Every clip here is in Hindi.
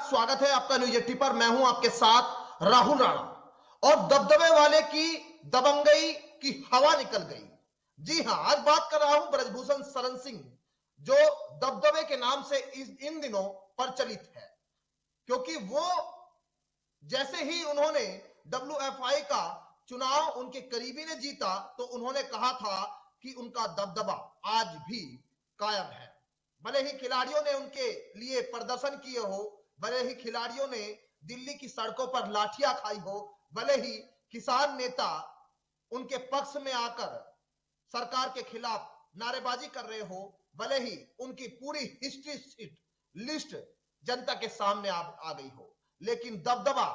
स्वागत है आपका न्यूज 80 पर। मैं हूं आपके साथ राहुल राणा। और दबदबे वाले की दबंगई की हवा निकल गई। जी हां, आज बात कर रहा हूं ब्रजभूषण शरण सिंह, जो दबदबे के नाम से इन दिनों प्रचलित है। क्योंकि वो जैसे ही उन्होंने WFI का चुनाव उनके करीबी ने जीता, तो उन्होंने कहा था कि उनका दबदबा आज भी कायम है। भले ही खिलाड़ियों ने उनके लिए प्रदर्शन किए हो, भले ही खिलाड़ियों ने दिल्ली की सड़कों पर लाठियां खाई हो, भले ही किसान नेता उनके पक्ष में आकर सरकार के खिलाफ नारेबाजी कर रहे हो, भले ही उनकी पूरी हिस्ट्री शीट लिस्ट जनता के सामने आ गई हो, लेकिन दबदबा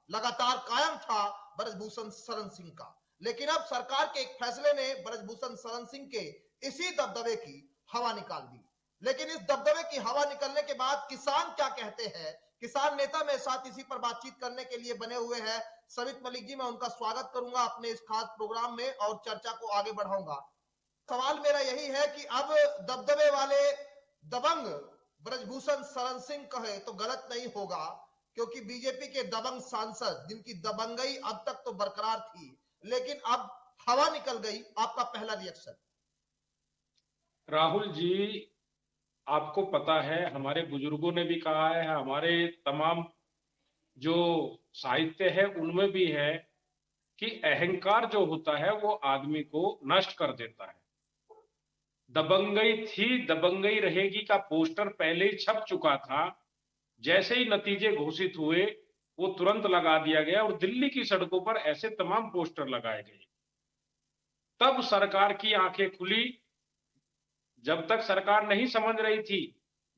लगातार कायम था ब्रजभूषण शरण सिंह का। लेकिन अब सरकार के एक फैसले ने ब्रजभूषण शरण सिंह के इसी दबदबे की हवा निकाल दी। लेकिन इस दबदबे की हवा निकलने के बाद किसान क्या कहते हैं, किसान नेता मेरे साथ इसी पर बातचीत करने के लिए बने हुए हैं। सवित मलिक जी, मैं उनका स्वागत करूंगा अपने इस खास प्रोग्राम में और चर्चा को आगे बढ़ाऊंगा। सवाल मेरा यही है कि अब दबदबे वाले दबंग ब्रजभूषण शरण सिंह कहे तो गलत नहीं होगा, क्योंकि बीजेपी के दबंग सांसद जिनकी दबंगई अब तक तो बरकरार थी, लेकिन अब हवा निकल गई। आपका पहला रिएक्शन। राहुल जी, आपको पता है, हमारे बुजुर्गों ने भी कहा है, हमारे तमाम जो साहित्य है उनमें भी है कि अहंकार जो होता है वो आदमी को नष्ट कर देता है। दबंगई थी, दबंगई रहेगी का पोस्टर पहले ही छप चुका था। जैसे ही नतीजे घोषित हुए वो तुरंत लगा दिया गया और दिल्ली की सड़कों पर ऐसे तमाम पोस्टर लगाए गए। तब सरकार की आंखें खुली। जब तक सरकार नहीं समझ रही थी,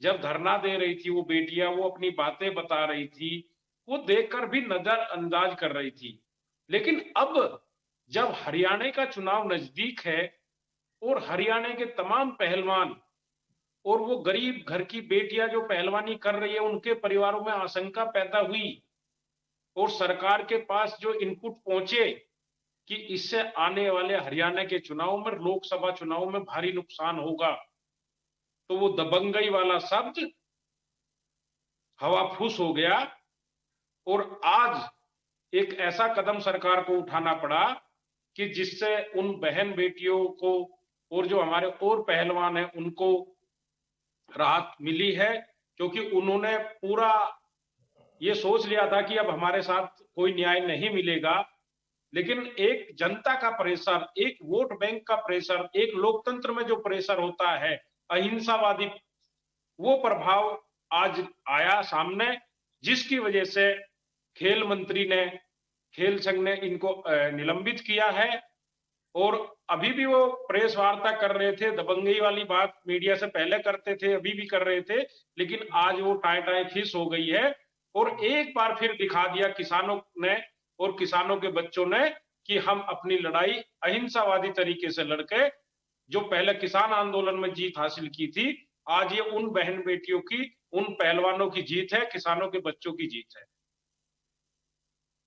जब धरना दे रही थी वो बेटियां, वो अपनी बातें बता रही थी, वो देखकर भी नजरअंदाज कर रही थी। लेकिन अब जब हरियाणा का चुनाव नजदीक है और हरियाणा के तमाम पहलवान और वो गरीब घर की बेटियां जो पहलवानी कर रही है, उनके परिवारों में आशंका पैदा हुई और सरकार के पास जो इनपुट पहुंचे कि इससे आने वाले हरियाणा के चुनाव में, लोकसभा चुनाव में भारी नुकसान होगा, तो वो दबंगई वाला शब्द हवा फूस हो गया। और आज एक ऐसा कदम सरकार को उठाना पड़ा कि जिससे उन बहन बेटियों को और जो हमारे और पहलवान हैं उनको राहत मिली है, क्योंकि उन्होंने पूरा ये सोच लिया था कि अब हमारे साथ कोई न्याय नहीं मिलेगा। लेकिन एक जनता का प्रेशर, एक वोट बैंक का प्रेशर, एक लोकतंत्र में जो प्रेशर होता है अहिंसावादी, वो प्रभाव आज आया सामने, जिसकी वजह से खेल मंत्री ने, खेल संघ ने इनको निलंबित किया है। और अभी भी वो प्रेस वार्ता कर रहे थे, दबंगई वाली बात मीडिया से पहले करते थे, अभी भी कर रहे थे, लेकिन आज वो टाई टाई फिस हो गई है। और एक बार फिर दिखा दिया किसानों ने और किसानों के बच्चों ने कि हम अपनी लड़ाई अहिंसावादी तरीके से लड़के, जो पहले किसान आंदोलन में जीत हासिल की थी, आज ये उन बहन बेटियों की, उन पहलवानों की जीत है, किसानों के बच्चों की जीत है।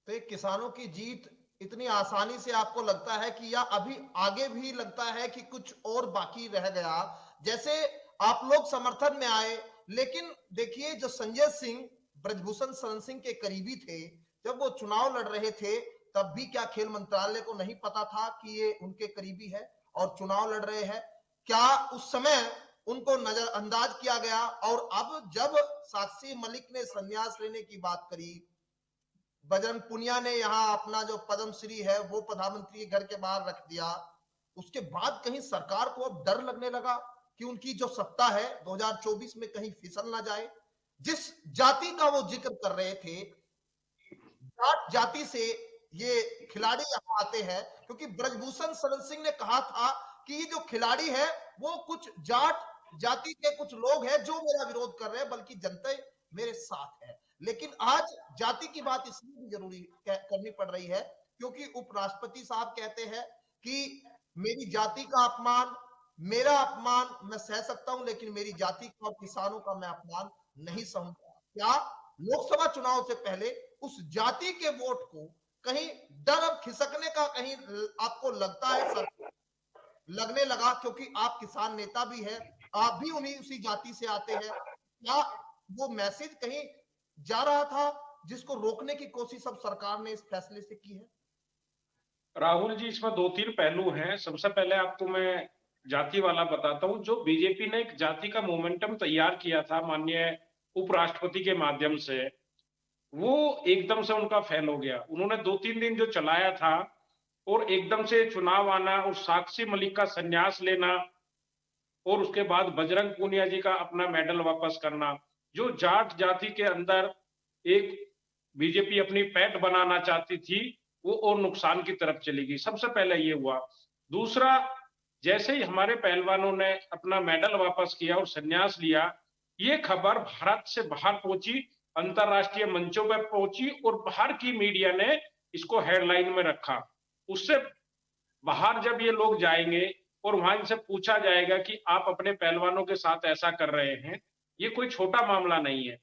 तो एक किसानों की जीत इतनी आसानी से आपको लगता है कि, या अभी आगे भी लगता है कि कुछ और बाकी रह गया? जैसे आप लोग समर्थन में आए, लेकिन देखिए, जो संजय सिंह ब्रजभूषण शरण सिंह के करीबी थे, जब वो चुनाव लड़ रहे थे, तब भी क्या खेल मंत्रालय को नहीं पता था कि ये उनके करीबी है और चुनाव लड़ रहे हैं? क्या उस समय उनको नजरअंदाज किया गया? और अब जब साक्षी मलिक ने संन्यास लेने की बात करी, बजरंग पुनिया ने यहाँ अपना जो पद्मश्री है वो प्रधानमंत्री के घर के बाहर रख दिया, उसके बाद कहीं सरकार को अब डर लगने लगा कि उनकी जो सत्ता है 2024 में कहीं फिसल ना जाए। जिस जाति का वो जिक्र कर रहे थे, जाट जाति से ये खिलाड़ी यहाँ आते हैं, क्योंकि ब्रजभूषण शरण सिंह ने कहा था कि ये जो खिलाड़ी है वो कुछ जाट जाति के कुछ लोग हैं जो मेरा विरोध कर रहे हैं, बल्कि जनता मेरे साथ है। लेकिन आज जाति की बात इसलिए भी जरूरी करनी पड़ रही है, क्योंकि उपराष्ट्रपति साहब कहते हैं कि मेरी जाति का अपमान, मेरा अपमान मैं सह सकता हूं, लेकिन मेरी जाति का और किसानों का मैं अपमान नहीं सहूंगा। क्या लोकसभा चुनाव से पहले उस जाति के वोट को कहीं डर अब खिसकने का कहीं आपको लगता है? सर, लगने लगा, क्योंकि आप किसान नेता भी है, आप भी उन्हीं उसी जाति से आते हैं। क्या वो मैसेज कहीं जा रहा था, जिसको रोकने की कोशिश अब सरकार ने इस फैसले से की है? राहुल जी, इसमें दो तीन पहलू हैं। सबसे पहले आपको मैं जाति वाला बताता हूँ। जो बीजेपी ने एक जाति का मोमेंटम तैयार किया था माननीय उपराष्ट्रपति के माध्यम से, वो एकदम से उनका फेल हो गया। उन्होंने 2-3 दिन जो चलाया था और एकदम से चुनाव आना और साक्षी मलिक का संन्यास लेना और उसके बाद बजरंग पूनिया जी का अपना मेडल वापस करना, जो जाट जाति के अंदर एक बीजेपी अपनी पैठ बनाना चाहती थी, वो और नुकसान की तरफ चली गई। सबसे पहले ये हुआ। दूसरा, जैसे ही हमारे पहलवानों ने अपना मेडल वापस किया और संन्यास लिया, ये खबर भारत से बाहर पहुंची, अंतरराष्ट्रीय मंचों पर पहुंची और बाहर की मीडिया ने इसको हेडलाइन में रखा। उससे बाहर जब ये लोग जाएंगे और वहां इनसे पूछा जाएगा कि आप अपने पहलवानों के साथ ऐसा कर रहे हैं, ये कोई छोटा मामला नहीं है।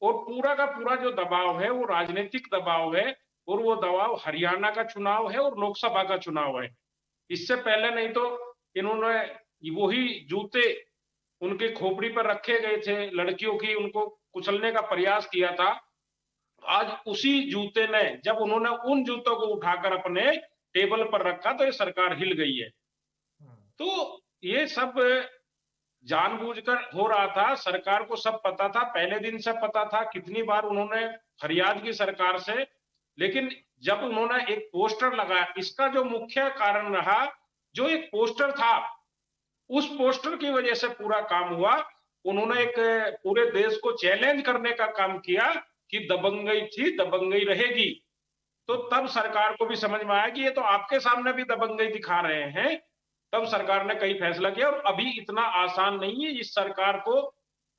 और पूरा का पूरा जो दबाव है वो राजनीतिक दबाव है, और वो दबाव हरियाणा का चुनाव है और लोकसभा का चुनाव है। इससे पहले नहीं तो इन्होंने वही जूते उनके खोपड़ी पर रखे गए थे लड़कियों की, उनको कुचलने का प्रयास किया था। आज उसी जूते ने, जब उन्होंने उन जूतों को उठाकर अपने टेबल पर रखा तो ये सरकार हिल गई है। तो ये सब जानबूझकर हो रहा था। सरकार को सब पता था, पहले दिन से पता था। कितनी बार उन्होंने फरियाद की सरकार से, लेकिन जब उन्होंने एक पोस्टर लगाया, इसका जो मुख्य कारण रहा, जो एक पोस्टर था, उस पोस्टर की वजह से पूरा काम हुआ। उन्होंने एक पूरे देश को चैलेंज करने का काम किया कि दबंगई थी, दबंगई रहेगी। तो तब सरकार को भी समझ में आया कि ये तो आपके सामने भी दबंगई दिखा रहे हैं। तब सरकार ने कई फैसला किया, और अभी इतना आसान नहीं है इस सरकार को।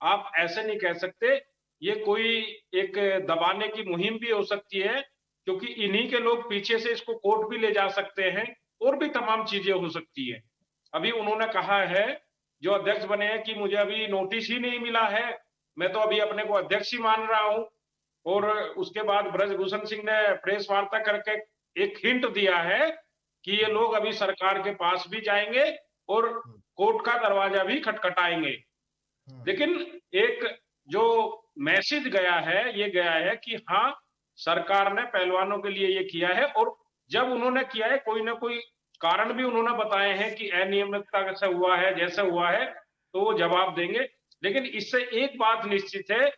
आप ऐसे नहीं कह सकते ये कोई एक दबाने की मुहिम भी हो सकती है, क्योंकि इन्हीं के लोग पीछे से इसको कोर्ट भी ले जा सकते हैं, और भी तमाम चीजें हो सकती है। अभी उन्होंने कहा है, जो अध्यक्ष बने हैं, कि मुझे अभी नोटिस ही नहीं मिला है, मैं तो अभी अपने को अध्यक्ष ही मान रहा हूं। और उसके बाद ब्रजभूषण सिंह ने प्रेस वार्ता करके एक हिंट दिया है कि ये लोग अभी सरकार के पास भी जाएंगे और कोर्ट का दरवाजा भी खटखटाएंगे। लेकिन एक जो मैसेज गया है, ये गया है कि हाँ, सरकार ने पहलवानों के लिए ये किया है, और जब उन्होंने किया है, कोई ना कोई कारण भी उन्होंने बताए हैं कि अनियमितता से हुआ है, जैसे हुआ है, तो वो जवाब देंगे। लेकिन इससे एक बात निश्चित है,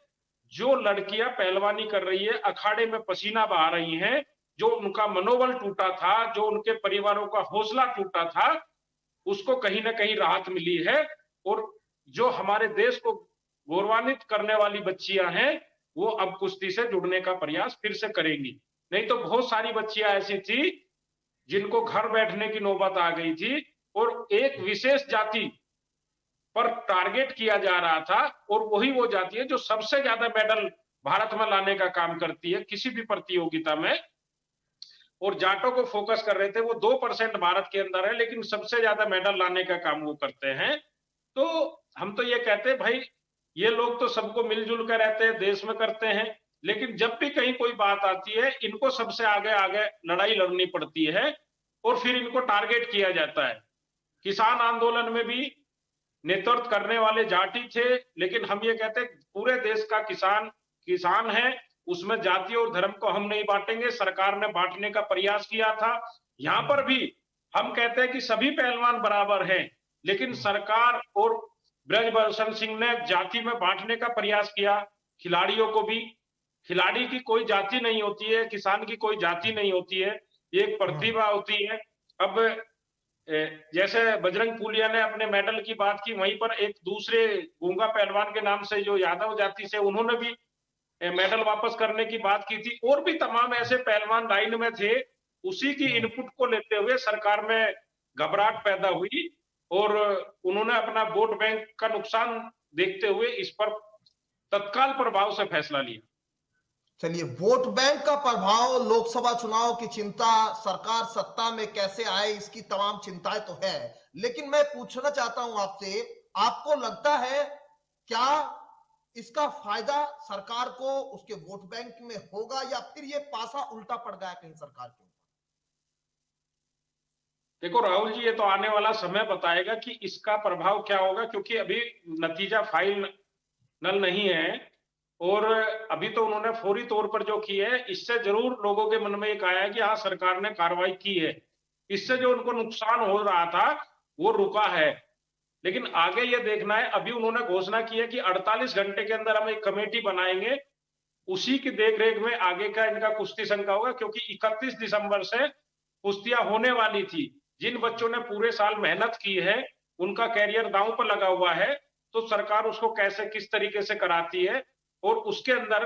जो लड़कियां पहलवानी कर रही है, अखाड़े में पसीना बहा रही हैं, जो उनका मनोबल टूटा था, जो उनके परिवारों का हौसला टूटा था, उसको कहीं ना कहीं राहत मिली है। और जो हमारे देश को गौरवान्वित करने वाली बच्चियां हैं, वो अब कुश्ती से जुड़ने का प्रयास फिर से करेंगी। नहीं तो बहुत सारी बच्चियां ऐसी थी जिनको घर बैठने की नौबत आ गई थी, और एक विशेष जाति पर टारगेट किया जा रहा था, और वही वो जाति है जो सबसे ज्यादा मेडल भारत में लाने का काम करती है किसी भी प्रतियोगिता में। और जाटों को फोकस कर रहे थे, वो 2% भारत के अंदर है, लेकिन सबसे ज्यादा मेडल लाने का काम वो करते हैं। तो हम तो ये कहते हैं, भाई ये लोग तो सबको मिलजुल कर रहते हैं, देश में करते हैं, लेकिन जब भी कहीं कोई बात आती है, इनको सबसे आगे आगे लड़ाई लड़नी पड़ती है, और फिर इनको टारगेट किया जाता है। किसान आंदोलन में भी नेतृत्व करने वाले जाति थे, लेकिन हम ये कहते हैं पूरे देश का किसान किसान है, उसमें जाति और धर्म को हम नहीं बांटेंगे। सरकार ने बांटने का प्रयास किया था। यहां पर भी हम कहते हैं कि सभी पहलवान बराबर हैं, लेकिन सरकार और ब्रजभूषण सिंह ने जाति में बांटने का प्रयास किया। खिलाड़ियों को भी, खिलाड़ी की कोई जाति नहीं होती है, किसान की कोई जाति नहीं होती है, एक प्रतिभा होती है। अब जैसे बजरंग पुनिया ने अपने मेडल की बात की, वहीं पर एक दूसरे गूंगा पहलवान के नाम से जो यादव जाति से, उन्होंने भी मेडल वापस करने की बात की थी। और भी तमाम ऐसे पहलवान लाइन में थे। उसी की इनपुट को लेते हुए सरकार में घबराहट पैदा हुई, और उन्होंने अपना वोट बैंक का नुकसान देखते हुए इस पर तत्काल प्रभाव से फैसला लिया। चलिए, वोट बैंक का प्रभाव, लोकसभा चुनाव की चिंता, सरकार सत्ता में कैसे आए, इसकी तमाम चिंताएं तो है। लेकिन मैं पूछना चाहता हूं आपसे, आपको लगता है क्या इसका फायदा सरकार को उसके वोट बैंक में होगा, या फिर ये पासा उल्टा पड़ गया कहीं सरकार के ऊपर? देखो राहुल जी, ये तो आने वाला समय बताएगा कि इसका प्रभाव क्या होगा, क्योंकि अभी नतीजा फाइनल नहीं है। और अभी तो उन्होंने फौरी तौर पर जो की है, इससे जरूर लोगों के मन में एक आया है कि हाँ, सरकार ने कार्रवाई की है। इससे जो उनको नुकसान हो रहा था, वो रुका है। लेकिन आगे ये देखना है, अभी उन्होंने घोषणा की है कि 48 घंटे के अंदर हम एक कमेटी बनाएंगे, उसी की देख-रेख में आगे का इनका कुश्ती संघ का होगा, क्योंकि 31 दिसंबर से कुश्तियां होने वाली थी। जिन बच्चों ने पूरे साल मेहनत की है, उनका करियर दांव पर लगा हुआ है, तो सरकार उसको कैसे किस तरीके से कराती है और उसके अंदर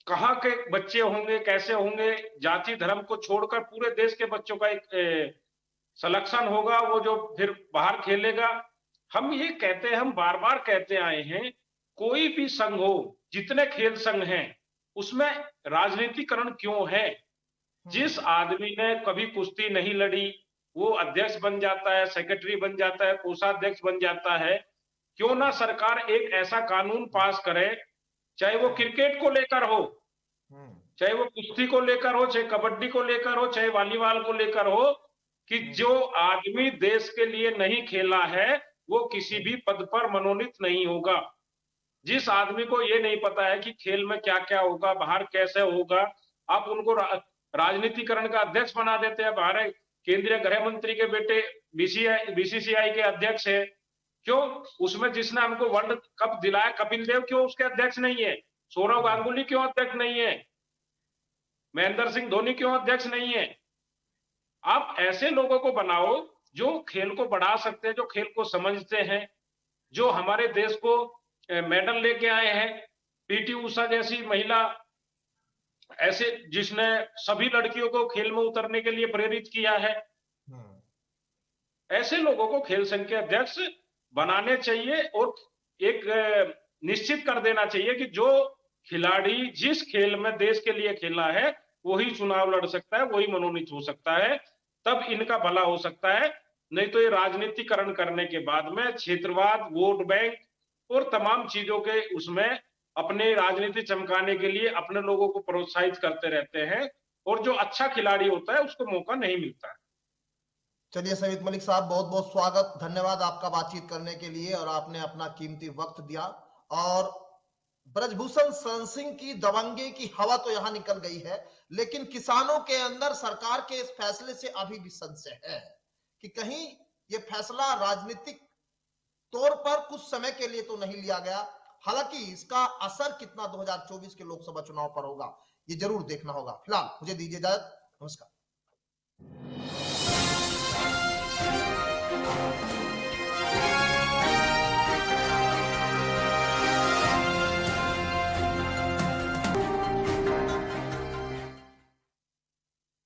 कहाँ के बच्चे होंगे, कैसे होंगे, जाति धर्म को छोड़कर पूरे देश के बच्चों का एक सिलेक्शन होगा, वो जो फिर बाहर खेलेगा। हम ये कहते हैं, हम बार-बार कहते आए हैं, कोई भी संघ हो, जितने खेल संघ हैं, उसमें राजनीतिकरण क्यों है? जिस आदमी ने कभी कुश्ती नहीं लड़ी, वो अध्यक्ष बन जाता है, सेक्रेटरी बन जाता है, कोषाध्यक्ष बन जाता है। क्यों ना सरकार एक ऐसा कानून पास करे, चाहे वो क्रिकेट को लेकर हो, चाहे वो कुश्ती को लेकर हो, चाहे कबड्डी को लेकर हो, चाहे वॉलीबॉल को लेकर हो, कि जो आदमी देश के लिए नहीं खेला है, वो किसी भी पद पर मनोनीत नहीं होगा। जिस आदमी को ये नहीं पता है कि खेल में क्या-क्या होगा, बाहर कैसे होगा, आप उनको राजनीतिकरण का अध्यक्ष बना देते हैं। हमारे केंद्रीय गृह मंत्री के बेटे बीसीसीआई के अध्यक्ष है। क्यों? उसमें जिसने हमको वर्ल्ड कप दिलाया, कपिल देव क्यों उसके अध्यक्ष नहीं है? सौरव गांगुली क्यों अध्यक्ष नहीं है? महेंद्र सिंह धोनी क्यों अध्यक्ष नहीं है? आप ऐसे लोगों को बनाओ जो खेल को बढ़ा सकते हैं, जो खेल को समझते हैं, जो हमारे देश को मेडल लेके आए हैं। पीटी उषा जैसी महिला ऐसे, जिसने सभी लड़कियों को खेल में उतरने के लिए प्रेरित किया है। ऐसे लोगों को खेल संघ के अध्यक्ष बनाने चाहिए और एक निश्चित कर देना चाहिए कि जो खिलाड़ी जिस खेल में देश के लिए खेला है, वही चुनाव लड़ सकता है, वही मनोनीत हो सकता है, तब इनका भला हो सकता है। नहीं तो ये राजनीतिकरण करने के बाद में क्षेत्रवाद, वोट बैंक और तमाम चीजों के उसमें अपने राजनीति चमकाने के लिए अपने लोगों को प्रोत्साहित करते रहते हैं, और जो अच्छा खिलाड़ी होता है उसको मौका नहीं मिलता है। चलिए सवित मलिक साहब, बहुत बहुत स्वागत, धन्यवाद आपका बातचीत करने के लिए, और आपने अपना कीमती वक्त दिया। और ब्रजभूषण शरण सिंह की दबंगे की हवा तो यहां निकल गई है, लेकिन किसानों के अंदर सरकार के इस फैसले से अभी भी संशय है कि कहीं ये फैसला राजनीतिक तौर पर कुछ समय के लिए तो नहीं लिया गया। हालांकि इसका असर कितना 2024 के लोकसभा चुनाव पर होगा, ये जरूर देखना होगा। फिलहाल मुझे दीजिए इजाजत, नमस्कार।